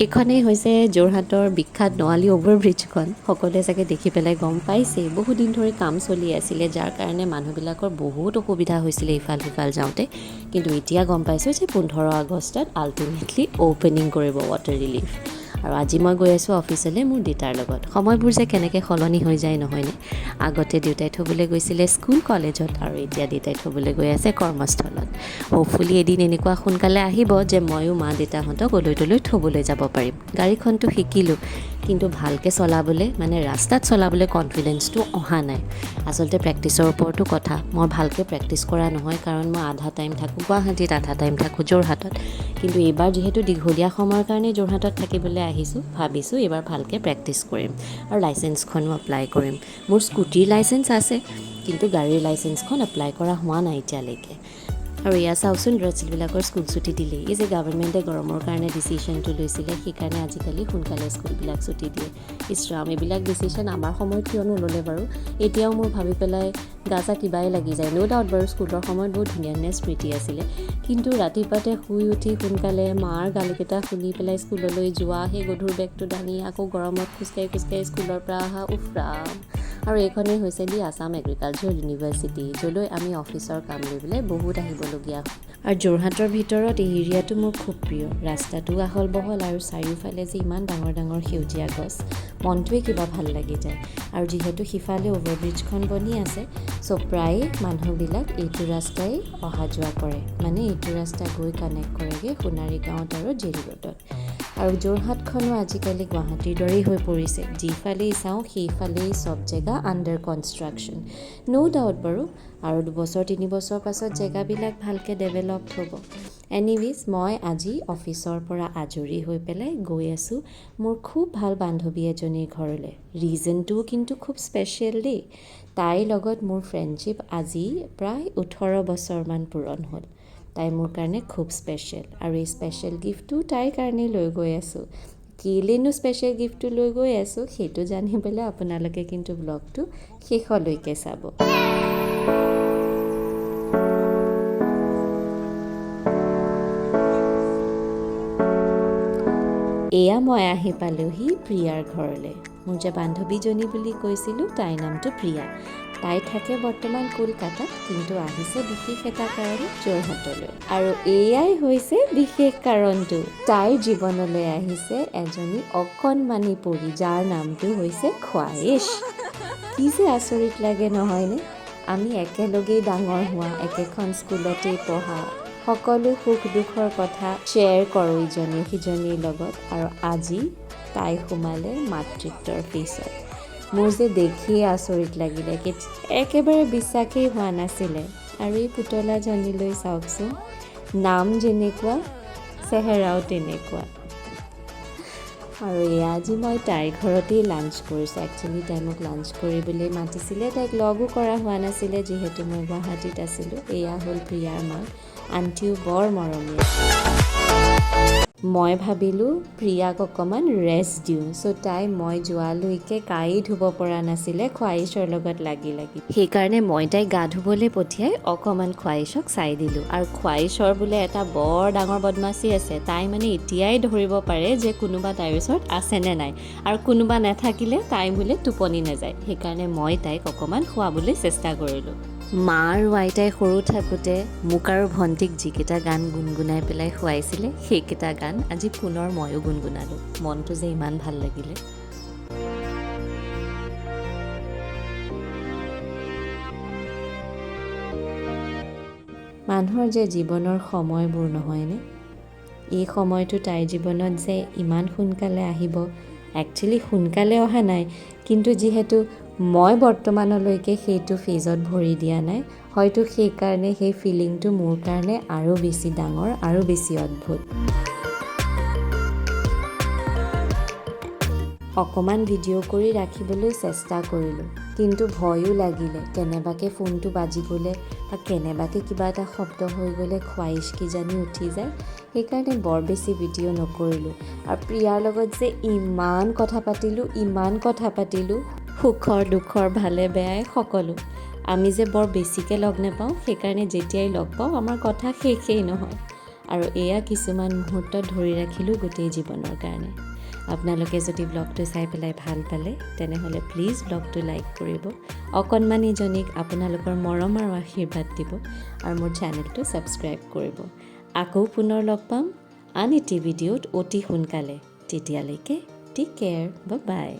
এইখনেই হৈছে যোৰহাটৰ বিখ্যাত নৱালী অভাৰব্ৰিজখন। সকলোৱে চাগে দেখি পেলাই গম পাইছে বহুদিন ধৰি কাম চলি আছিলে, যাৰ কাৰণে মানুহবিলাকৰ বহুত অসুবিধা হৈছিলে ইফাল সিফাল যাওঁতে। কিন্তু এতিয়া গম পাইছোঁ যে 15 আগষ্টত আল্টিমেটলি অ'পেনিং কৰিব ৱাটাৰ ৰিলিফ। আৰু আজি মই গৈ আছোঁ অফিচলৈ মোৰ দেউতাৰ লগত। সময়বোৰ যে কেনেকৈ সলনি হৈ যায় নহয়নে। আগতে দেউতাই থ'বলৈ গৈছিলে স্কুল কলেজত, আৰু এতিয়া দেউতাই থ'বলৈ গৈ আছে কৰ্মস্থলত। হ'পফুলি এদিন এনেকুৱা সোনকালে আহিব যে ময়ো মা দেউতাহঁতক অলৈ তলৈ থ'বলৈ যাব পাৰিম। গাড়ীখনটো শিকিলোঁ, কিন্তু ভালকৈ চলাবলৈ ৰাস্তাত চলাবলৈ কনফিডেঞ্চটো অহা নাই। আচলতে প্ৰেক্টিচৰ ওপৰতো কথা। মই ভালকৈ প্ৰেক্টিচ কৰা নহয়, কাৰণ মই আধা টাইম থাকোঁ গুৱাহাটীত, আধা টাইম থাকোঁ যোৰহাটত। কিন্তু এইবাৰ যিহেতু দীঘলীয়া সময়ৰ কাৰণে যোৰহাটত থাকিবলৈ আহিছোঁ, ভাবিছোঁ এইবাৰ ভালকৈ প্ৰেক্টিচ কৰিম আৰু লাইচেঞ্চখনো এপ্লাই কৰিম। মোৰ স্কুটিৰ লাইচেঞ্চ আছে, কিন্তু গাড়ীৰ লাইচেঞ্চখন এপ্লাই কৰা হোৱা নাই এতিয়ালৈকে। আৰু এয়া চাওকচোন, ল'ৰা ছোৱালীবিলাকৰ স্কুল ছুটি দিলেই। এই যে গভৰ্ণমেণ্টে গৰমৰ কাৰণে ডিচিশ্যনটো লৈছিলে, সেইকাৰণে আজিকালি সোনকালে স্কুলবিলাক ছুটি দিয়ে। ইছৰাম, এইবিলাক ডিচিশ্যন আমাৰ সময়ত কিয় নল'লে বাৰু? এতিয়াও মোৰ ভাবি পেলাই গা চা কিবাই লাগি যায়। ন' ডাউট বাৰু স্কুলৰ সময়ত বহুত ধুনীয়া ধুনীয়া স্মৃতি আছিলে, কিন্তু ৰাতিপুৱাতে শুই উঠি সোনকালে মাৰ গালিকেইটা শুনি পেলাই স্কুললৈ যোৱা, সেই গধুৰ বেগটো দাঙি আকৌ গৰমত খোজকাঢ়ি খোজকাঢ়ি স্কুলৰ পৰা অহা, উফৰাম। আৰু এইখনেই হৈছে দি আছাম এগ্ৰিকালচাৰ ইউনিভাৰ্চিটি, য'লৈ আমি অফিচৰ কাম লৈ পেলাই বহুত আহিবলগীয়া হয়। আৰু যোৰহাটৰ ভিতৰত এই এৰিয়াটো মোৰ খুব প্ৰিয়। ৰাস্তাটো আহল বহল আৰু চাৰিওফালে যে ইমান ডাঙৰ ডাঙৰ সেউজীয়া গছ, মনটোৱে কিবা ভাল লাগি যায়। আৰু যিহেতু সিফালে অভাৰব্ৰিজখন বনি আছে, চ' প্ৰায়ে মানুহবিলাক এইটো ৰাস্তাই অহা যোৱা কৰে। এইটো ৰাস্তা গৈ কানেক্ট কৰেগৈ সোণাৰী গাঁৱত আৰু জেল ৰোডত। আৰু যোৰহাটখনো আজিকালি গুৱাহাটীৰ দৰেই হৈ পৰিছে। যিফালেই চাওঁ সেইফালেই চব জেগা আণ্ডাৰ কনষ্ট্ৰাকশ্যন। ন' ডাউট বাৰু, আৰু 2 বছৰ 3 বছৰ পাছত জেগাবিলাক ভালকৈ ডেভেলপড হ'ব। এনিৱেজ, মই আজি অফিচৰ পৰা আজৰি হৈ পেলাই গৈ আছোঁ মোৰ খুব ভাল বান্ধৱী এজনীৰ ঘৰলৈ। ৰিজনটোও কিন্তু খুব স্পেচিয়েল দেই। তাইৰ লগত মোৰ ফ্ৰেণ্ডশ্বিপ আজি প্ৰায় 18 বছৰমান পূৰণ হ'ল। তাই মোৰ কাৰণে খুব স্পেচিয়েল, আৰু এই স্পেচিয়েল গিফ্টটো তাইৰ কাৰণেই লৈ গৈ আছোঁ। কেলেনো স্পেচিয়েল গিফ্টটো লৈ গৈ আছোঁ সেইটো জানিবলৈ আপোনালোকে কিন্তু ব্লগটো শেষলৈকে চাব। এয়া মই আহি পালোহি প্ৰিয়াৰ ঘৰলৈ। মোৰ যে বান্ধৱীজনী বুলি কৈছিলোঁ, তাইৰ নামটো প্ৰিয়া। তাই থাকে বৰ্তমান কলকাতাত, কিন্তু আহিছে বিশেষ এটা কাৰণে যোৰহাটলৈ। আৰু এয়াই হৈছে বিশেষ কাৰণটো। তাইৰ জীৱনলৈ আহিছে এজনী অকণমানি পৰী, যাৰ নামটো হৈছে খোৱাইছ। কি যে আচৰিত লাগে নহয়নে? আমি একেলগেই ডাঙৰ হোৱা, একেখন স্কুলতেই পঢ়া, সকলো সুখ দুখৰ কথা শ্বেয়াৰ কৰোঁ ইজনীয়ে সিজনীৰ লগত। আৰু আজি তাই সোমালে মাতৃত্বৰ ফেচত। মোৰ যে দেখিয়ে আচৰিত লাগিলে, একেবাৰে বিশ্বাসেই হোৱা নাছিলে। আৰু এই পুতলাজনীলৈ চাওকচোন, নাম যেনেকুৱা চেহেৰাও তেনেকুৱা। আৰু এয়া আজি মই তাইৰ ঘৰতেই লাঞ্চ কৰিছোঁ। একচুৱেলি তাই মোক লাঞ্চ কৰিবলৈ মাতিছিলে, তাইক লগো কৰা হোৱা নাছিলে যিহেতু মই গুৱাহাটীত আছিলোঁ। এয়া হ'ল প্ৰিয়াৰ মাক, আণ্টিও বৰ মৰমীয়া। মই ভাবিলোঁ প্ৰিয়াক অকণমান ৰেষ্ট দিওঁ, চ' তাই মই যোৱালৈকে গায়েই ধুব পৰা নাছিলে খোৱাইছৰ লগত লাগি লাগি। সেইকাৰণে মই তাইক গা ধুবলৈ পঠিয়াই অকণমান খোৱাইছক চাই দিলোঁ। আৰু খোৱাইছৰ বোলে এটা বৰ ডাঙৰ বদমাচি আছে। তাই এতিয়াই ধৰিব পাৰে যে কোনোবা তাইৰ ওচৰত আছেনে নাই, আৰু কোনোবা নাথাকিলে তাই বোলে টোপনি নাযায়। সেইকাৰণে মই তাইক অকণমান শুৱাবলৈ চেষ্টা কৰিলোঁ। মা আৰু আইতাই সৰু থাকোঁতে মোক আৰু ভণ্টিক যিকেইটা গান গুণগুণাই পেলাই শুৱাইছিলে, সেইকেইটা গান আজি পুনৰ ময়ো গুণগুণালোঁ। মনটো যে ইমান ভাল লাগিলে। মানুহৰ যে জীৱনৰ সময়বোৰ নহয়নে? এই সময়টো তাইৰ জীৱনত যে ইমান সোনকালে আহিব, একচুৱেলি সোনকালে অহা নাই, কিন্তু যিহেতু মই বৰ্তমানলৈকে সেইটো ফেজত ভৰি দিয়া নাই, হয়তো সেইকাৰণে সেই ফিলিংটো মোৰ কাৰণে আৰু বেছি ডাঙৰ আৰু বেছি অদ্ভুত। অকণমান ভিডিঅ' কৰি ৰাখিবলৈ চেষ্টা কৰিলোঁ, কিন্তু ভয়ো লাগিলে কেনেবাকৈ ফোনটো বাজি গ'লে বা কেনেবাকৈ কিবা এটা শব্দ হৈ গ'লে খোৱাইছ কিজানি উঠি যায়। সেইকাৰণে বৰ বেছি ভিডিঅ' নকৰিলোঁ। আৰু প্ৰিয়াৰ লগত যে ইমান কথা পাতিলোঁ, সুখৰ দুখৰ ভালে বেয়াই সকলো। আমি যে বৰ বেছিকৈ লগ নাপাওঁ, সেইকাৰণে যেতিয়াই লগ পাওঁ আমাৰ কথা শেষেই নহয়। আৰু এয়া কিছুমান মুহূৰ্ত ধৰি ৰাখিলোঁ গোটেই জীৱনৰ কাৰণে। আপোনালোকে যদি ব্লগটো চাই পেলাই ভাল পালে তেনেহ'লে প্লিজ ব্লগটো লাইক কৰিব, অকণমানিজনীক আপোনালোকৰ মৰম আৰু আশীৰ্বাদ দিব আৰু মোৰ চেনেলটো ছাবস্ক্ৰাইব কৰিব। আকৌ পুনৰ লগ পাম আন এটি ভিডিঅ'ত অতি সোনকালে। তেতিয়ালৈকে টেক কেয়াৰ, বাই বাই।